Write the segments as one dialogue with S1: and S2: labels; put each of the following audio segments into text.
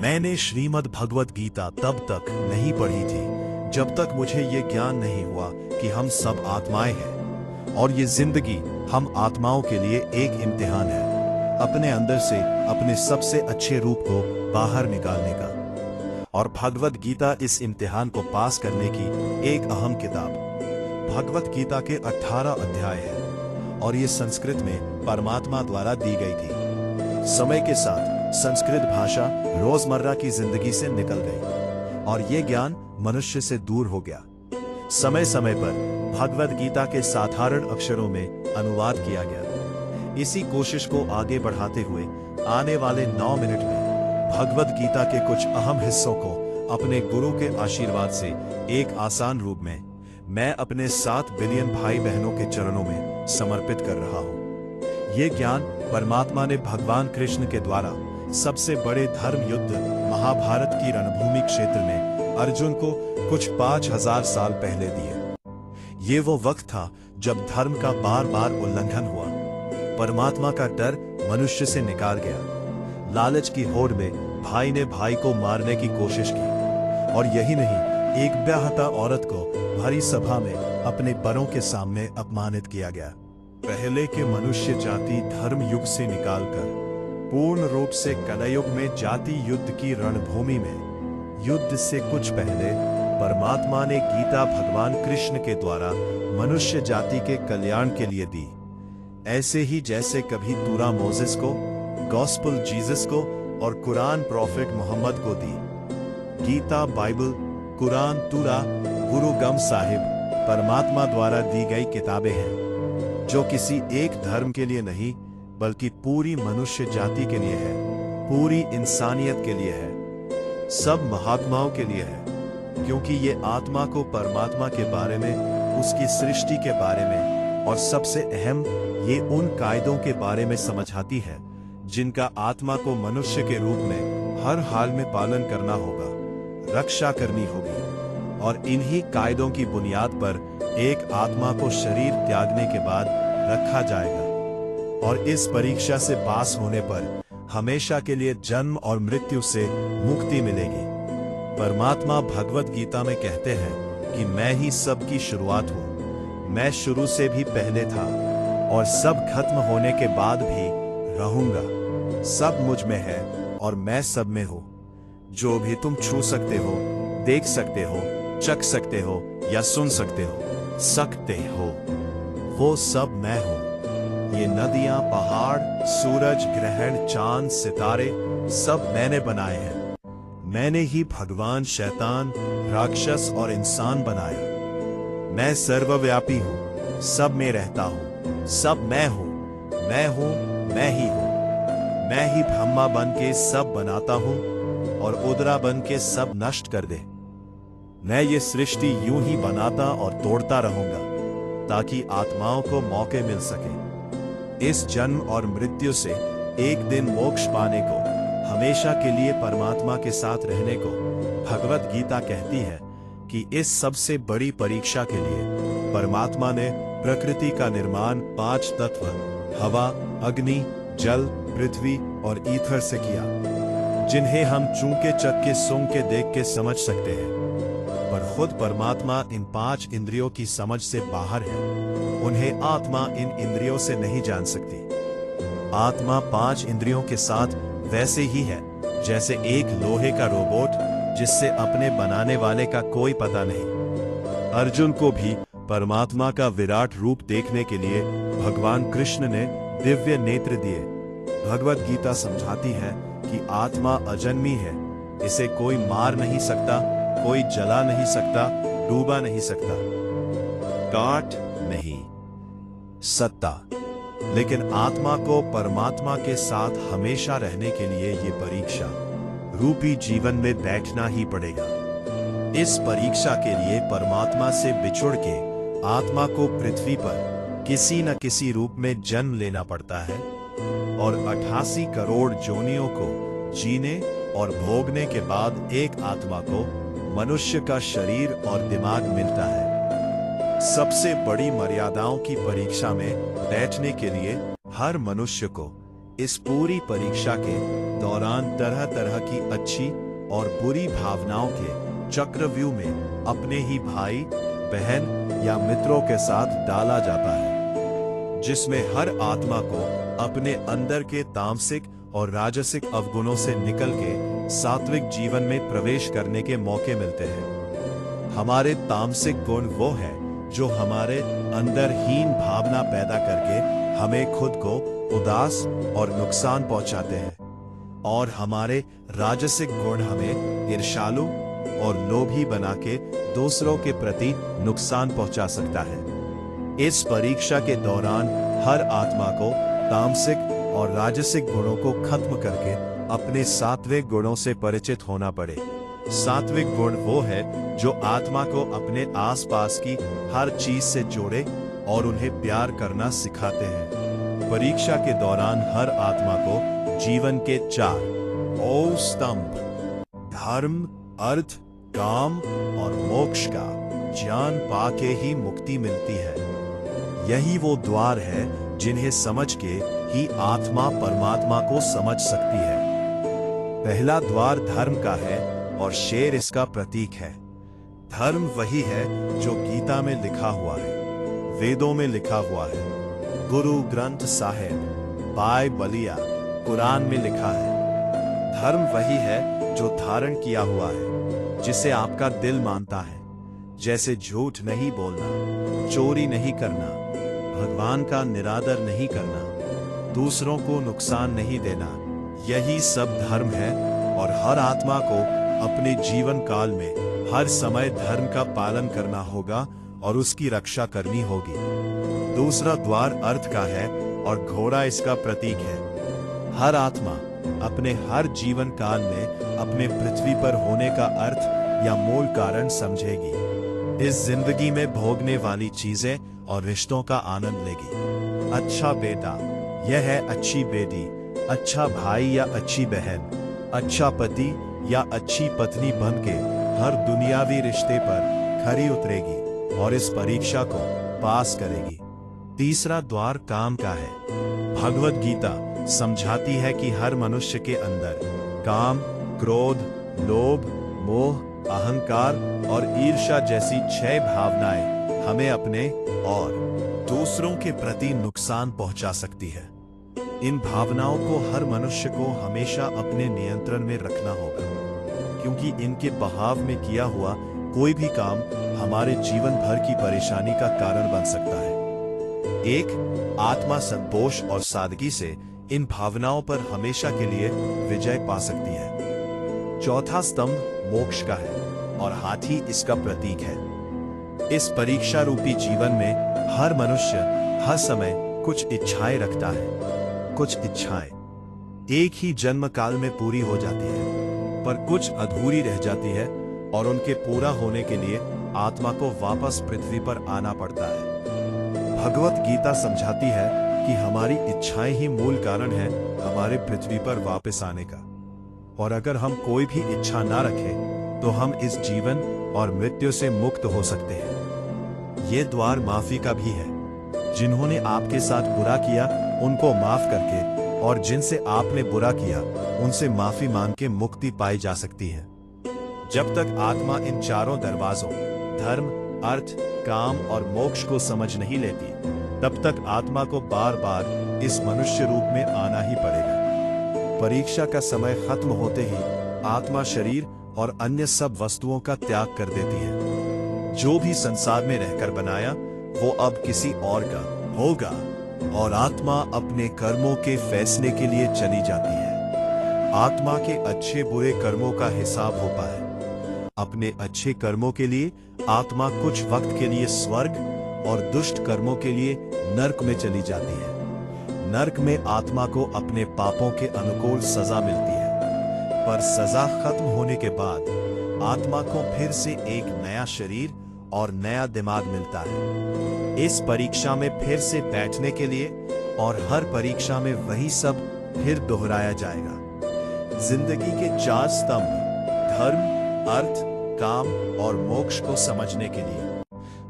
S1: मैंने श्रीमद् भगवत गीता तब तक नहीं पढ़ी थी जब तक मुझे ये ज्ञान नहीं हुआ कि हम सब आत्माएं हैं और ये जिंदगी हम आत्माओं के लिए एक इम्तिहान है, अपने अंदर से अपने सबसे अच्छे रूप को बाहर निकालने का। और भगवत गीता इस इम्तिहान को पास करने की एक अहम किताब। भगवत गीता के 18 अध्याय हैं और ये संस्कृत में परमात्मा द्वारा दी गई थी। समय के साथ संस्कृत भाषा रोजमर्रा की जिंदगी से निकल गई और ये ज्ञान मनुष्य से दूर हो गया। समय समय पर भगवत गीता के साधारण अक्षरों में अनुवाद किया गया। इसी कोशिश को आगे बढ़ाते हुए आने वाले 9 मिनट में भगवत गीता के कुछ अहम हिस्सों को अपने गुरु के आशीर्वाद से एक आसान रूप में मैं अपने 7 बिलियन भाई बहनों के चरणों में समर्पित कर रहा हूं। ये ज्ञान परमात्मा ने भगवान कृष्ण के द्वारा सबसे बड़े धर्म युद्ध महाभारत की रणभूमि क्षेत्र में अर्जुन को कुछ 5000 साल पहले दिए। ये वो वक्त था जब धर्म का बार बार उल्लंघन हुआ, परमात्मा का डर मनुष्य से निकाल गया। लालच की होड़ में भाई ने भाई को मारने की कोशिश की और यही नहीं, एक ब्याहता औरत को भरी सभा में अपने बड़ों के सामने अपमानित किया गया। पहले के मनुष्य जाति धर्म युग से निकालकर पूर्ण रूप से कलयुग में जाति युद्ध की रणभूमि में युद्ध से कुछ पहले परमात्मा ने गीता भगवान कृष्ण के द्वारा मनुष्य जाति के कल्याण के लिए दी। ऐसे ही जैसे कभी तूरा मोसेस को, गॉस्पल जीसस को और कुरान प्रॉफिट मोहम्मद को दी। गीता, बाइबल, कुरान, तूरा, गुरु ग्रंथ साहिब परमात्मा द्वारा दी गई किताबें हैं जो किसी एक धर्म के लिए नहीं बल्कि पूरी मनुष्य जाति के लिए है, पूरी इंसानियत के लिए है, सब महात्माओं के लिए है, क्योंकि ये आत्मा को परमात्मा के बारे में, उसकी सृष्टि के बारे में और सबसे अहम ये उन कायदों के बारे में समझाती है जिनका आत्मा को मनुष्य के रूप में हर हाल में पालन करना होगा, रक्षा करनी होगी। और इन्हीं कायदों की बुनियाद पर एक आत्मा को शरीर त्यागने के बाद रखा जाएगा और इस परीक्षा से पास होने पर हमेशा के लिए जन्म और मृत्यु से मुक्ति मिलेगी। परमात्मा भगवत गीता में कहते हैं कि मैं ही सब की शुरुआत हूँ, मैं शुरू से भी पहले था और सब खत्म होने के बाद भी रहूंगा। सब मुझ में है और मैं सब में हूँ। जो भी तुम छू सकते हो, देख सकते हो, चख सकते हो या सुन सकते हो, वो सब मैं हूँ। ये नदियां, पहाड़, सूरज, ग्रहण, चांद, सितारे सब मैंने बनाए हैं। मैंने ही भगवान, शैतान, राक्षस और इंसान बनाया। मैं सर्वव्यापी हूँ, सब में रहता हूँ, सब मैं हूँ, मैं ही हूँ। मैं ही ब्रह्मा बन के सब बनाता हूँ और उदरा बन के सब नष्ट कर दे। मैं ये सृष्टि यूं ही बनाता और तोड़ता रहूंगा ताकि आत्माओं को मौके मिल सके इस जन्म और मृत्यु से एक दिन मोक्ष पाने को, हमेशा के लिए परमात्मा के साथ रहने को। भगवत गीता कहती है कि इस सबसे बड़ी परीक्षा के लिए परमात्मा ने प्रकृति का निर्माण 5 तत्व हवा, अग्नि, जल, पृथ्वी और ईथर से किया, जिन्हें हम चूंके, चक्के, सूंघ के, देख के समझ सकते हैं, पर खुद परमात्मा इन 5 इंद्रियों की समझ से बाहर है। उन्हें आत्मा इन इंद्रियों से नहीं जान सकती। आत्मा 5 इंद्रियों के साथ वैसे ही है जैसे एक लोहे का रोबोट जिससे अपने बनाने वाले का कोई पता नहीं। अर्जुन को भी परमात्मा का विराट रूप देखने के लिए भगवान कृष्ण ने दिव्य नेत्र दिए। भगवत गीता समझाती है कि आत्मा अजन्मी है, इसे कोई मार नहीं सकता, कोई जला नहीं सकता, डूबा नहीं सकता, काट नहीं सकता। लेकिन आत्मा को परमात्मा के साथ हमेशा रहने के लिए ये परीक्षा रूपी जीवन में बैठना ही पड़ेगा। इस परीक्षा के लिए परमात्मा से बिछुड़ के आत्मा को पृथ्वी पर किसी न किसी रूप में जन्म लेना पड़ता है और 88 करोड़ जोनियों को जीने और भोगने के बाद एक आत्मा को मनुष्य का शरीर और दिमाग मिलता है। सबसे बड़ी मर्यादाओं की परीक्षा में बैठने के लिए हर मनुष्य को इस पूरी परीक्षा के दौरान तरह तरह की अच्छी और बुरी भावनाओं के चक्रव्यूह में अपने ही भाई बहन या मित्रों के साथ डाला जाता है, जिसमें हर आत्मा को अपने अंदर के तामसिक और राजसिक अवगुणों से निकल के सात्विक जीवन में प्रवेश करने के मौके मिलते हैं। हमारे तामसिक गुण वो है जो हमारे अंदर हीन भावना पैदा करके हमें खुद को उदास और नुकसान पहुंचाते हैं, और हमारे राजसिक गुण हमें ईर्ष्यालु और लोभी बना के दूसरों के प्रति नुकसान पहुंचा सकता है। इस परीक्षा के दौरान हर आत्मा को तामसिक और राजसिक गुणों को खत्म करके अपने सात्विक गुणों से परिचित होना पड़े। सात्विक गुण वो है जो आत्मा को अपने आसपास की हर चीज से जोड़े और उन्हें प्यार करना सिखाते हैं। परीक्षा के दौरान हर आत्मा को जीवन के 4 ओ स्तंभ धर्म, अर्थ, काम और मोक्ष का ज्ञान पाके ही मुक्ति मिलती है। यही वो द्वार है जिन्हें समझ के ही आत्मा परमात्मा को समझ सकती है। पहला द्वार धर्म का है और शेर इसका प्रतीक है। धर्म वही है जो गीता में लिखा हुआ है, वेदों में लिखा हुआ है, गुरु ग्रंथ साहिब, बाइबलिया, कुरान में लिखा है। धर्म वही है जो धारण किया हुआ है, जिसे आपका दिल मानता है, जैसे झूठ नहीं बोलना, चोरी नहीं करना, भगवान का निरादर नहीं करना, दूसरों को नुकसान नहीं देना। यही सब धर्म है और हर आत्मा को अपने जीवन काल में हर समय धर्म का पालन करना होगा और उसकी रक्षा करनी होगी। दूसरा द्वार अर्थ का है और घोड़ा इसका प्रतीक है। हर आत्मा अपने हर जीवन काल में अपने पृथ्वी पर होने का अर्थ या मूल कारण समझेगी। इस जिंदगी में भोगने वाली चीजें और रिश्तों का आनंद लेगी। अच्छा बेटा, यह है अच्छी बेटी, अच्छा भाई या अच्छी बहन, अच्छा पति या अच्छी पत्नी बन के हर दुनियावी रिश्ते पर खरी उतरेगी और इस परीक्षा को पास करेगी। तीसरा द्वार काम का है। भगवद गीता समझाती है कि हर मनुष्य के अंदर काम, क्रोध, लोभ, मोह, अहंकार और ईर्ष्या जैसी 6 भावनाएं हमें अपने और दूसरों के प्रति नुकसान पहुंचा सकती है। इन भावनाओं को हर मनुष्य को हमेशा अपने नियंत्रण में रखना होगा, क्योंकि इनके बहाव में किया हुआ कोई भी काम हमारे जीवन भर की परेशानी का कारण बन सकता है। एक आत्मा संतोष और सादगी से इन भावनाओं पर हमेशा के लिए विजय पा सकती है। चौथा स्तंभ मोक्ष का है और हाथी इसका प्रतीक है। इस परीक्षा रूपी जीवन में हर मनुष्य हर समय कुछ इच्छाएं रखता है। कुछ इच्छाएं एक ही जन्म काल में पूरी हो जाती है, पर कुछ अधूरी रह जाती है और उनके पूरा होने के लिए आत्मा को वापस पृथ्वी पर आना पड़ता है। भगवत गीता समझाती है कि हमारी इच्छाएं ही मूल कारण है हमारे पृथ्वी पर वापस आने का, और अगर हम कोई भी इच्छा ना रखें तो हम इस जीवन और मृत्यु से मुक्त हो सकते हैं। ये द्वार माफी का भी है। जिन्होंने आपके साथ बुरा किया उनको माफ करके और जिनसे आपने बुरा किया उनसे माफी मांग के मुक्ति पाई जा सकती है। जब तक आत्मा इन चारों दरवाजों धर्म, अर्थ, काम और मोक्ष को समझ नहीं लेती, तब तक आत्मा को बार बार इस मनुष्य रूप में आना ही पड़ेगा। परीक्षा का समय खत्म होते ही आत्मा शरीर और अन्य सब वस्तुओं का त्याग कर देती है। जो भी संसार में रहकर बनाया वो अब किसी और का होगा और आत्मा अपने कर्मों के फैसले के लिए चली जाती है। आत्मा के अच्छे बुरे कर्मों का हिसाब होता है। अपने अच्छे कर्मों के लिए आत्मा कुछ वक्त के लिए स्वर्ग और दुष्ट कर्मों के लिए नरक में चली जाती है। नरक में आत्मा को अपने पापों के अनुकूल सजा मिलती है, पर सजा खत्म होने के बाद आत्मा को फिर से एक नया शरीर और नया दिमाग मिलता है। इस परीक्षा में फिर से बैठने के लिए और हर परीक्षा में वही सब फिर दोहराया जाएगा। जिंदगी के 4 स्तंभ धर्म, अर्थ, काम और मोक्ष को समझने के लिए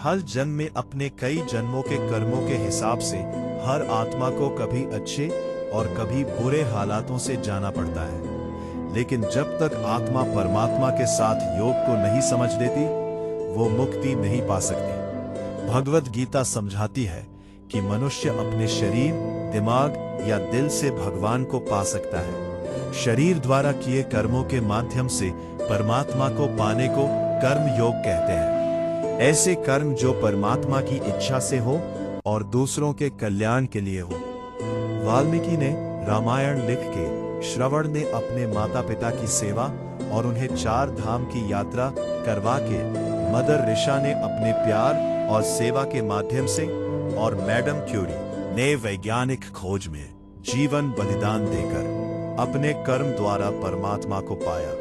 S1: हर जन्म में अपने कई जन्मों के कर्मों के हिसाब से हर आत्मा को कभी अच्छे और कभी बुरे हालातों से जाना पड़ता है। लेकिन जब तक आत्मा परमात्मा के साथ योग को नहीं समझ लेती, वो मुक्ति नहीं पा सकती। भगवत गीता समझाती है कि मनुष्य अपने शरीर, दिमाग या दिल से भगवान को पा सकता है। शरीर द्वारा किए कर्मों के माध्यम से परमात्मा को पाने को कर्म योग कहते हैं। ऐसे कर्म जो परमात्मा की इच्छा से हो और दूसरों के कल्याण के लिए हो। वाल्मीकि ने रामायण लिख के, श्रवण ने अपने माता पिता की सेवा और उन्हें 4 धाम की यात्रा करवा के, मदर ऋषा ने अपने प्यार और सेवा के माध्यम से, और मैडम क्यूरी ने वैज्ञानिक खोज में जीवन बलिदान देकर अपने कर्म द्वारा परमात्मा को पाया।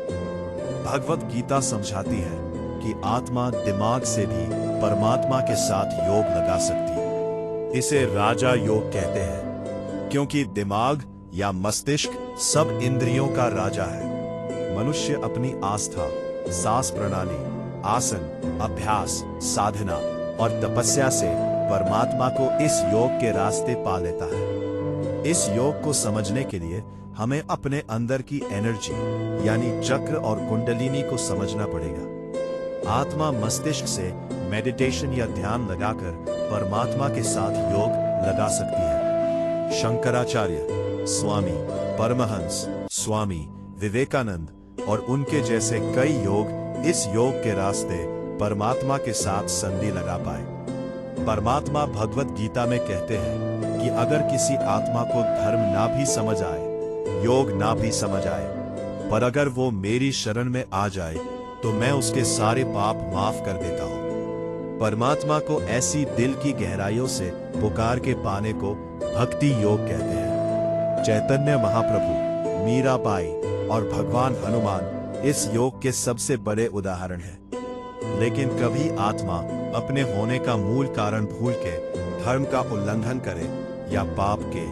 S1: भगवत गीता समझाती है कि आत्मा दिमाग से भी परमात्मा के साथ योग लगा सकती है। इसे राजा योग कहते हैं, क्योंकि दिमाग या मस्तिष्क सब इंद्रियों का राजा है। मनुष्य अपनी आस्था, सांस प्रणाली, आसन, अभ्यास, साधना और तपस्या से परमात्मा को इस योग के रास्ते पा लेता है। इस योग को समझने के लिए हमें अपने अंदर की एनर्जी यानी चक्र और कुंडलिनी को समझना पड़ेगा। आत्मा मस्तिष्क से मेडिटेशन या ध्यान लगाकर परमात्मा के साथ योग लगा सकती है। शंकराचार्य, स्वामी परमहंस, स्वामी विवेकानंद और उनके जैसे कई योग इस योग के रास्ते परमात्मा के साथ संधि लगा पाए। परमात्मा भगवत गीता में कहते हैं कि अगर किसी आत्मा को धर्म ना भी समझ आए, योग ना भी समझ आए, पर अगर वो मेरी शरण में आ जाए तो मैं उसके सारे पाप माफ कर देता हूँ। परमात्मा को ऐसी दिल की गहराइयों से पुकार के पाने को भक्ति योग कहते हैं। चैतन्य महाप्रभु, मीराबाई और भगवान हनुमान इस योग के सबसे बड़े उदाहरण हैं। लेकिन कभी आत्मा अपने होने का मूल कारण भूल के धर्म का उल्लंघन करे या पाप के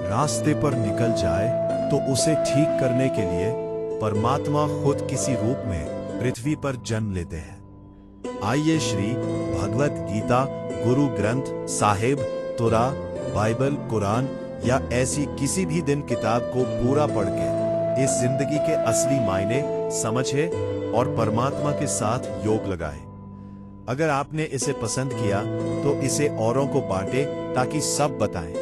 S1: रास्ते पर निकल जाए तो उसे ठीक करने के लिए परमात्मा खुद किसी रूप में पृथ्वी पर जन्म लेते हैं। आइए श्री भगवत गीता, गुरु ग्रंथ साहिब, तुरा, बाइबल, कुरान या ऐसी किसी भी दिन किताब को पूरा पढ़ के इस जिंदगी के असली मायने समझे और परमात्मा के साथ योग लगाए। अगर आपने इसे पसंद किया तो इसे औरों को बांटे ताकि सब बताएं।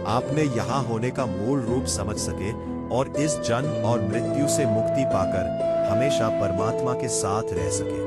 S1: आपने यहाँ होने का मूल रूप समझ सके और इस जन्म और मृत्यु से मुक्ति पाकर हमेशा परमात्मा के साथ रह सके।